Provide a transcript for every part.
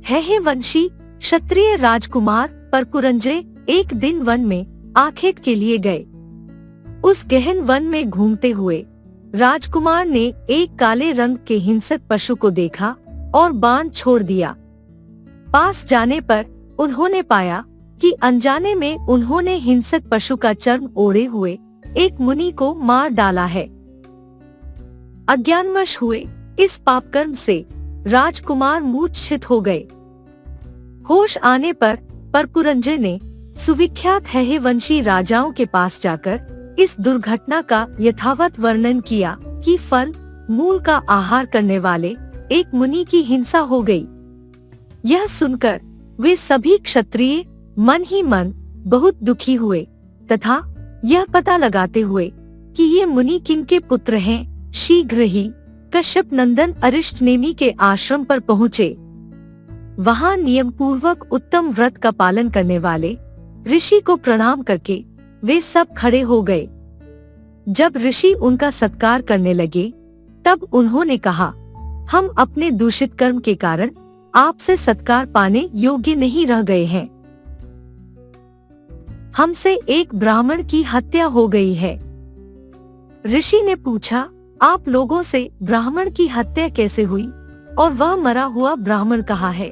है वंशी क्षत्रिय राजकुमार परकुरंजय एक दिन वन में आखेट के लिए गए। उस गहन वन में घूमते हुए राजकुमार ने एक काले रंग के हिंसक पशु को देखा और बाण छोड़ दिया। पास जाने पर उन्होंने पाया कि अनजाने में उन्होंने हिंसक पशु का चर्म ओढ़े हुए एक मुनि को मार डाला है। अज्ञानवश हुए इस पापकर्म से राजकुमार मूर्छित हो गए। होश आने पर परकुरंजय ने सुविख्यात है वंशी राजाओं के पास जाकर इस दुर्घटना का यथावत वर्णन किया कि फल मूल का आहार करने वाले एक मुनि की हिंसा हो गई। यह सुनकर वे सभी क्षत्रिय मन ही मन बहुत दुखी हुए तथा यह पता लगाते हुए कि ये मुनि किनके पुत्र हैं, शीघ्र ही कश्यप नंदन अरिष्टनेमि के आश्रम पर पहुँचे। वहाँ नियम पूर्वक उत्तम व्रत का पालन करने वाले ऋषि को प्रणाम करके वे सब खड़े हो गए। जब ऋषि उनका सत्कार करने लगे तब उन्होंने कहा, हम अपने दूषित कर्म के कारण आपसे सत्कार पाने योग्य नहीं रह गए हैं। हमसे एक ब्राह्मण की हत्या हो गई है। ऋषि ने पूछा, आप लोगों से ब्राह्मण की हत्या कैसे हुई और वह मरा हुआ ब्राह्मण कहाँ है?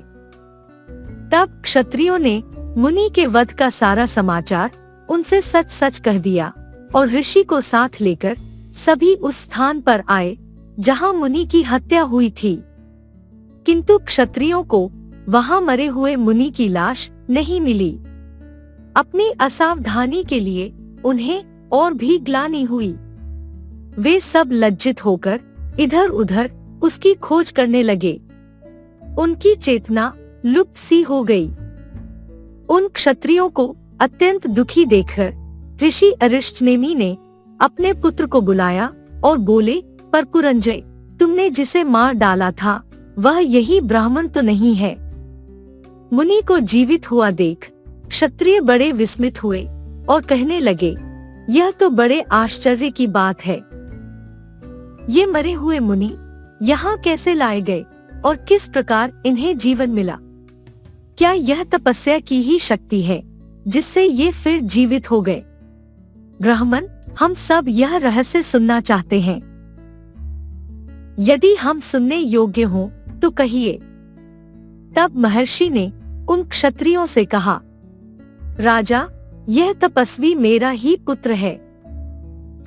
तब क्षत्रियों ने मुनि के वध का सारा समाचार उनसे सच सच कह दिया और ऋषि को साथ लेकर सभी उस स्थान पर आए जहां मुनि की हत्या हुई थी। किंतु क्षत्रियों को वहां मरे हुए मुनि की लाश नहीं मिली। अपनी असावधानी के लिए उन्हें और भी ग्लानि हुई। वे सब लज्जित होकर इधर उधर उसकी खोज करने लगे। उनकी चेतना लुप्त सी हो गई। उन क्षत्रियों को अत्यंत दुखी देखकर ऋषि अरिष्टनेमि ने अपने पुत्र को बुलाया और बोले, परकुरंजय, तुमने जिसे मार डाला था वह यही ब्राह्मण तो नहीं है? मुनि को जीवित हुआ देख क्षत्रिय बड़े विस्मित हुए और कहने लगे, यह तो बड़े आश्चर्य की बात है। ये मरे हुए मुनि यहाँ कैसे लाए गए और किस प्रकार इन्हें जीवन मिला? क्या यह तपस्या की ही शक्ति है जिससे ये फिर जीवित हो गए? ब्राह्मण, हम सब यह रहस्य सुनना चाहते हैं। यदि हम सुनने योग्य हों तो कहिए। तब महर्षि ने उन क्षत्रियों से कहा, राजा, यह तपस्वी मेरा ही पुत्र है।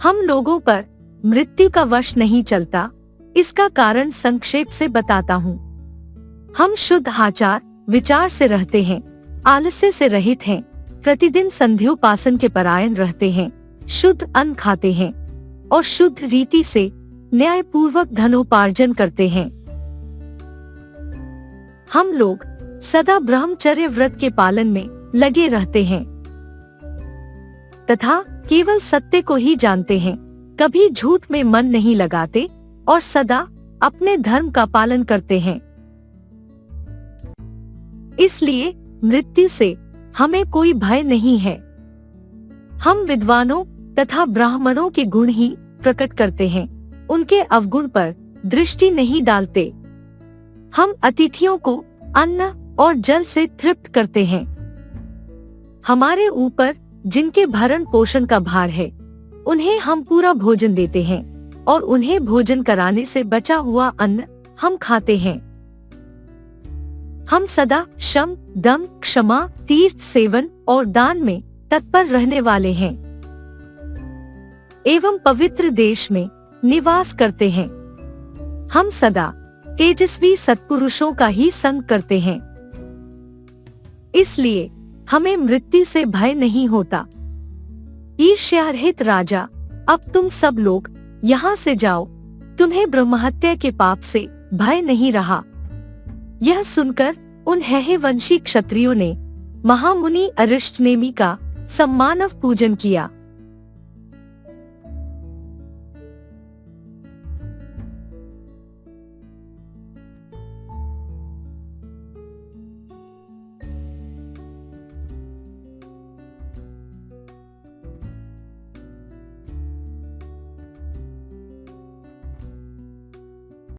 हम लोगों पर मृत्यु का वश नहीं चलता, इसका कारण संक्षेप से बताता हूँ। हम शुद्ध आचार विचार से रहते हैं, आलस्य से रहित हैं, प्रतिदिन संध्योपासन के परायण रहते हैं, शुद्ध अन्न खाते हैं और शुद्ध रीति से न्याय पूर्वक धनोपार्जन करते हैं। हम लोग सदा ब्रह्मचर्य व्रत के पालन में लगे रहते हैं तथा केवल सत्य को ही जानते हैं, कभी झूठ में मन नहीं लगाते और सदा अपने धर्म का पालन करते हैं। इसलिए मृत्यु से हमें कोई भय नहीं है। हम विद्वानों तथा ब्राह्मणों के गुण ही प्रकट करते हैं, उनके अवगुण पर दृष्टि नहीं डालते। हम अतिथियों को अन्न और जल से तृप्त करते हैं। हमारे ऊपर जिनके भरण पोषण का भार है उन्हें हम पूरा भोजन देते हैं और उन्हें भोजन कराने से बचा हुआ अन्न हम खाते हैं। हम सदा शम, दम, क्षमा, तीर्थ सेवन और दान में तत्पर रहने वाले हैं एवं पवित्र देश में निवास करते हैं। हम सदा तेजस्वी सत्पुरुषों का ही संग करते हैं, इसलिए हमें मृत्यु से भय नहीं होता। ईर्ष्यारहित राजा, अब तुम सब लोग यहाँ से जाओ, तुम्हें ब्रह्महत्या के पाप से भय नहीं रहा। यह सुनकर उन वंशी क्षत्रियों ने महामुनि अरिष्टनेमि का सम्मानव पूजन किया।